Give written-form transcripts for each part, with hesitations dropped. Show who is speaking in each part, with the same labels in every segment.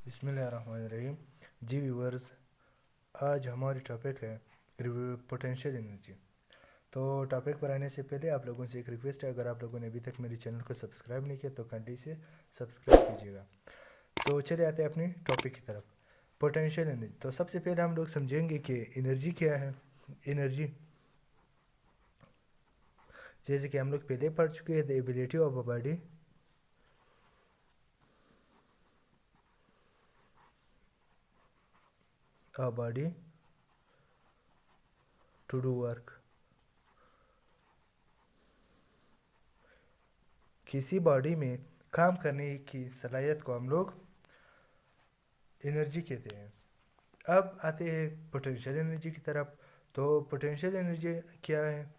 Speaker 1: बिस्मिल्लाहिर्रहमानिर्रहीम। जी व्यूवर्स, आज हमारी टॉपिक है पोटेंशियल एनर्जी। तो टॉपिक पर आने से पहले आप लोगों से एक रिक्वेस्ट है, अगर आप लोगों ने अभी तक मेरे चैनल को सब्सक्राइब नहीं किया तो काइंडली से सब्सक्राइब कीजिएगा। तो चले आते हैं अपने टॉपिक की तरफ, पोटेंशियल एनर्जी। तो सबसे पहले हम लोग समझेंगे कि एनर्जी क्या है। एनर्जी जैसे कि हम लोग पहले पढ़ चुके हैं, the ability of a body to do work. किसी बॉडी में काम करने की सलाहियत को हम लोग एनर्जी कहते हैं। अब आते हैं पोटेंशियल एनर्जी की तरफ। तो पोटेंशियल एनर्जी क्या है?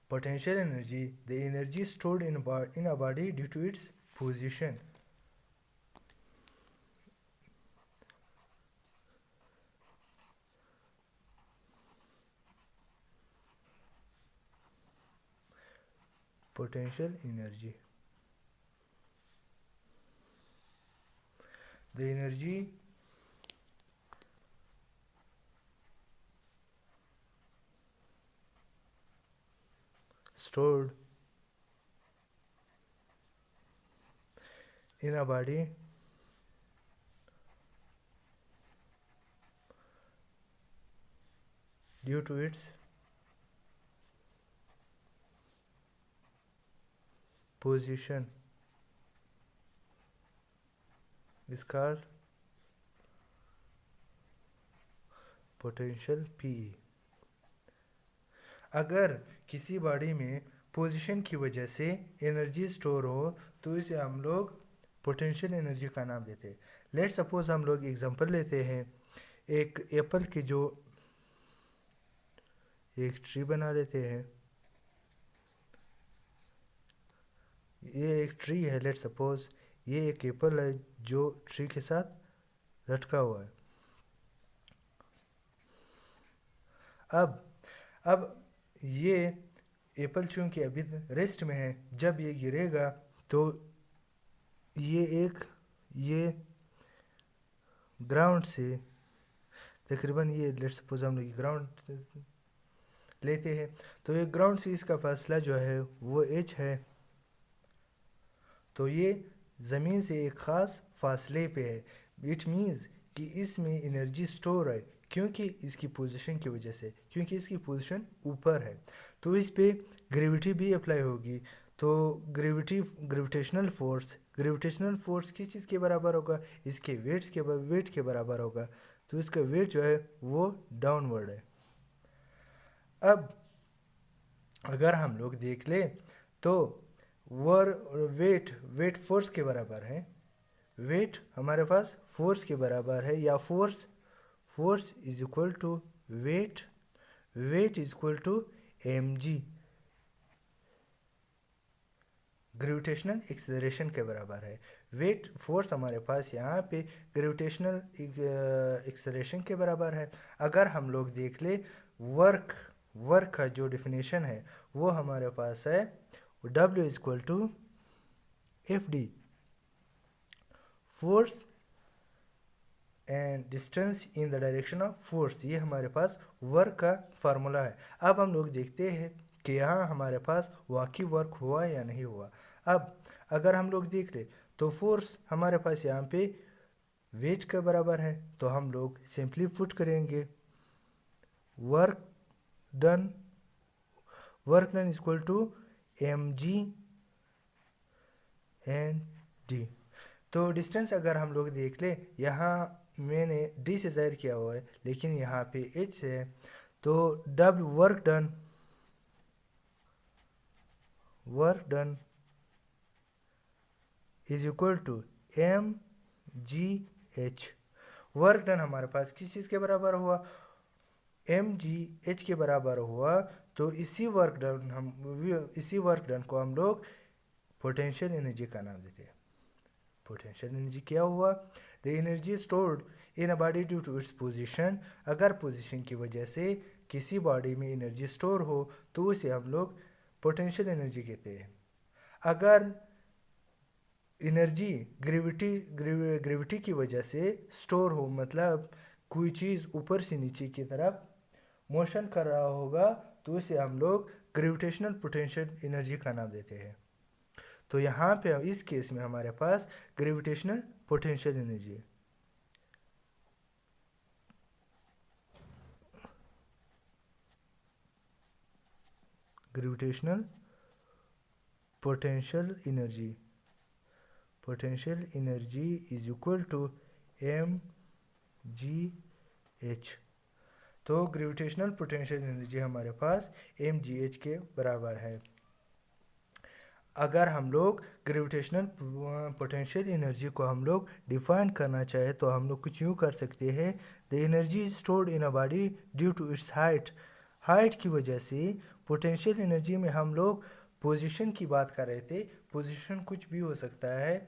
Speaker 1: Potential energy, the energy stored in a body due to its position. Potential energy, the energy stored in a body due to its position is called potential PE। अगर किसी body में position की वजह से energy store हो तो इसे हम लोग पोटेंशियल एनर्जी का नाम देते हैं। लेट सपोज हम लोग एग्जांपल लेते हैं, एक एप्पल की जो एक ट्री बना लेते हैं। ये एक ट्री है, लेट सपोज ये एक एप्पल है जो ट्री के साथ लटका हुआ है। अब ये एप्पल चूंकि अभी रेस्ट में है, जब ये गिरेगा तो ये ग्राउंड से तकरीबन, ये लेट सपोज हम लोग ग्राउंड लेते हैं, तो ये ग्राउंड से इसका फासला जो है वो एच है। तो ये ज़मीन से एक ख़ास फासले पे है। इट मीन्स कि इसमें एनर्जी स्टोर है, क्योंकि इसकी पोजीशन की वजह से, क्योंकि इसकी पोजीशन ऊपर है। तो इस पे ग्रेविटी भी अप्लाई होगी। तो ग्रेविटेशनल फोर्स किस चीज़ के बराबर होगा? इसके वेट के बराबर होगा। तो इसका वेट जो है वो डाउनवर्ड है। अब अगर हम लोग देख ले तो वेट फोर्स के बराबर है। वेट हमारे पास फोर्स के बराबर है, या force is equal to weight is equal to mg, gravitational acceleration के बराबर है। वेट फोर्स हमारे पास यहाँ पे ग्रेविटेशनल एक्सेलरेशन के बराबर है। अगर हम लोग देख ले वर्क का जो डिफिनेशन है वो हमारे पास है W is equal to FD, force and distance in the direction of force. ये हमारे पास वर्क का फार्मूला है। अब हम लोग देखते हैं कि यहाँ हमारे पास वाकई वर्क हुआ या नहीं हुआ। अब अगर हम लोग देख ले तो फोर्स हमारे पास यहाँ पे वेट के बराबर है, तो हम लोग सिंपली पुट करेंगे work done is equal to mg and d। तो डिस्टेंस अगर हम लोग देख ले, यहाँ मैंने d से ज़ाहिर किया हुआ है, लेकिन यहाँ पे h से है। तो w work done is equal to mgh। Work done हमारे पास किस चीज़ के बराबर हुआ? mgh के बराबर हुआ। तो इसी वर्क डन को हम लोग पोटेंशियल एनर्जी का नाम देते हैं। पोटेंशियल एनर्जी क्या हुआ? The energy stored in a body due to its position. अगर पोजीशन की वजह से किसी बॉडी में एनर्जी स्टोर हो तो उसे हम लोग पोटेंशियल एनर्जी कहते हैं। अगर एनर्जी ग्रेविटी की वजह से स्टोर हो, मतलब कोई चीज़ ऊपर से नीचे की तरफ मोशन कर रहा होगा तो इसे हम लोग ग्रेविटेशनल पोटेंशियल एनर्जी का नाम देते हैं। तो यहाँ पे इस केस में हमारे पास ग्रेविटेशनल पोटेंशियल एनर्जी है। Gravitational potential energy is equal to mgh। तो ग्रेविटेशनल पोटेंशियल एनर्जी हमारे पास mgh के बराबर है। अगर हम लोग ग्रेविटेशनल पोटेंशियल एनर्जी को हम लोग डिफाइन करना चाहे तो हम लोग कुछ यूँ कर सकते हैं, the energy is stored in a body due to its height की वजह से। पोटेंशियल एनर्जी में हम लोग पोजीशन की बात कर रहे थे। पोजीशन कुछ भी हो सकता है,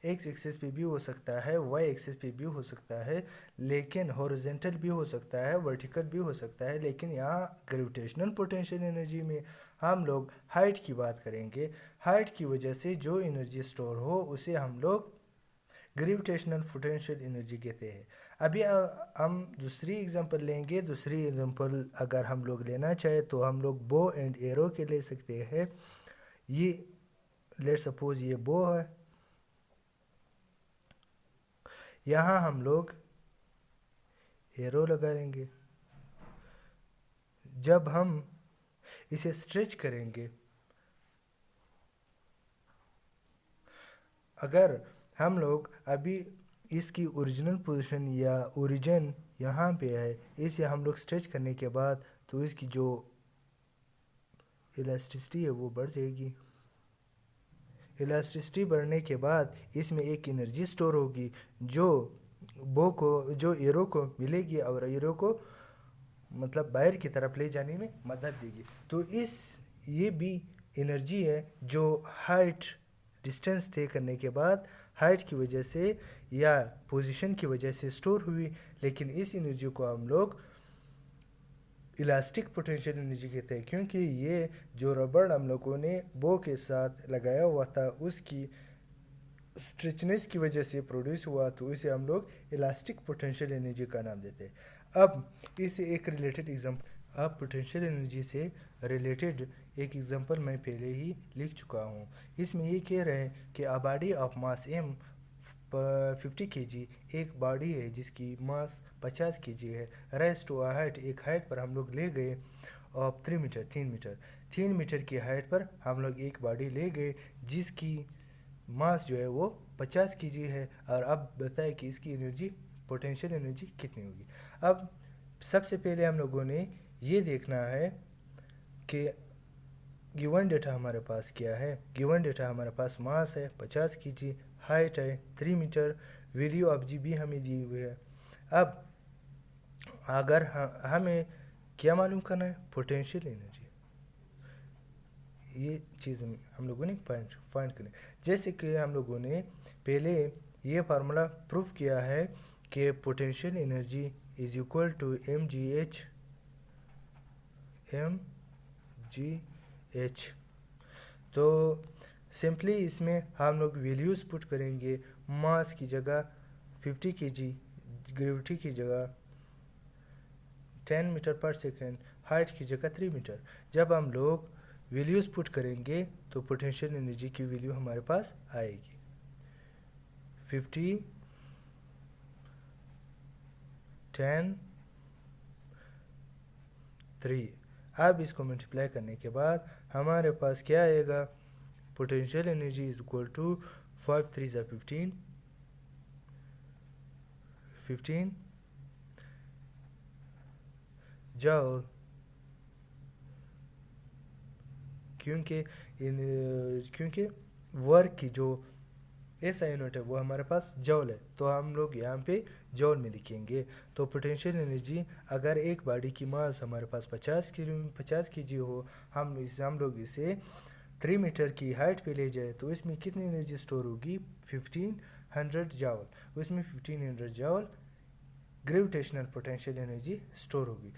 Speaker 1: एक्स एक्सिस पे भी हो सकता है, वाई एक्सिस पे भी हो सकता है, लेकिन हॉरिजॉन्टल भी हो सकता है, वर्टिकल भी हो सकता है। लेकिन यहाँ ग्रेविटेशनल पोटेंशियल एनर्जी में हम लोग हाइट की बात करेंगे। हाइट की वजह से जो एनर्जी स्टोर हो उसे हम लोग ग्रेविटेशनल पोटेंशियल एनर्जी कहते हैं। अभी हम दूसरी एग्जांपल लेंगे। दूसरी एग्जांपल अगर हम लोग लेना चाहे तो हम लोग बो एंड एरो के ले सकते हैं। ये लेट सपोज ये बो है, यहाँ हम लोग एरो लगा लेंगे। जब हम इसे स्ट्रेच करेंगे, अगर हम लोग अभी इसकी ओरिजिनल पोजीशन या ओरिजिन यहाँ पे है, इसे हम लोग स्ट्रेच करने के बाद तो इसकी जो इलास्टिसिटी है वो बढ़ जाएगी। इलास्टिसिटी बढ़ने के बाद इसमें एक एनर्जी स्टोर होगी जो एरो को मिलेगी और एरो को मतलब बाहर की तरफ ले जाने में मदद देगी। तो ये भी एनर्जी है जो हाइट डिस्टेंस तय करने के बाद हाइट की वजह से या पोजीशन की वजह से स्टोर हुई। लेकिन इस एनर्जी को हम लोग इलास्टिक पोटेंशियल एनर्जी कहते हैं, क्योंकि ये जो रबड़ हम लोगों ने बो के साथ लगाया हुआ था उसकी स्ट्रेचनेस की वजह से प्रोड्यूस हुआ, तो इसे हम लोग इलास्टिक पोटेंशियल एनर्जी का नाम देते हैं। अब इसे एक रिलेटेड एग्जांपल, अब पोटेंशियल एनर्जी से रिलेटेड एक एग्जांपल मैं पहले ही लिख चुका हूँ। इसमें ये कह रहे हैं कि a body of mass m 50 kg एक बॉडी है जिसकी मास 50 kg है। रेस्ट टू अ हाइट, एक हाइट पर हम लोग ले गए ऑफ 3 मीटर 3 मीटर की हाइट पर हम लोग एक बॉडी ले गए जिसकी मास जो है वो 50 kg है। और अब बताए कि इसकी एनर्जी पोटेंशियल एनर्जी कितनी होगी। अब सबसे पहले हम लोगों ने ये देखना है कि गिवन डेटा हमारे पास क्या है। गिवन डेटा हमारे पास मास है 50 kg, हाइट है 3 मीटर, वैल्यू ऑफ जी भी हमें दी हुई है। अब अगर हमें क्या मालूम करना है, पोटेंशियल एनर्जी। ये चीज़ हम लोगों ने फाइंड करनी। जैसे कि हम लोगों ने पहले ये फार्मूला प्रूफ किया है कि potential energy is equal to mgh। तो सिंपली इसमें हम लोग वैल्यूज़ पुट करेंगे। मास की जगह 50 kg, ग्रेविटी की जगह 10 मीटर पर सेकेंड, हाइट की जगह 3 मीटर। जब हम लोग वैल्यूज़ पुट करेंगे तो पोटेंशियल एनर्जी की वैल्यू हमारे पास आएगी 50, 10, 3। अब इसको मल्टीप्लाई करने के बाद हमारे पास क्या आएगा, potential energy is equal to 5 3 ज़ा 15 जॉल, क्योंकि वर्क की जो ऐसा यूनिट है वो हमारे पास जॉल है, तो हम लोग यहाँ पे जॉल में लिखेंगे। तो पोटेंशियल एनर्जी, अगर एक बॉडी की मास हमारे पास 50 kg हो, हम लोग इसे 3 मीटर की हाइट पे ले जाए तो इसमें कितनी एनर्जी स्टोर होगी, 1500 जॉल। उसमें 1500 जॉल ग्रेविटेशनल पोटेंशियल एनर्जी स्टोर होगी।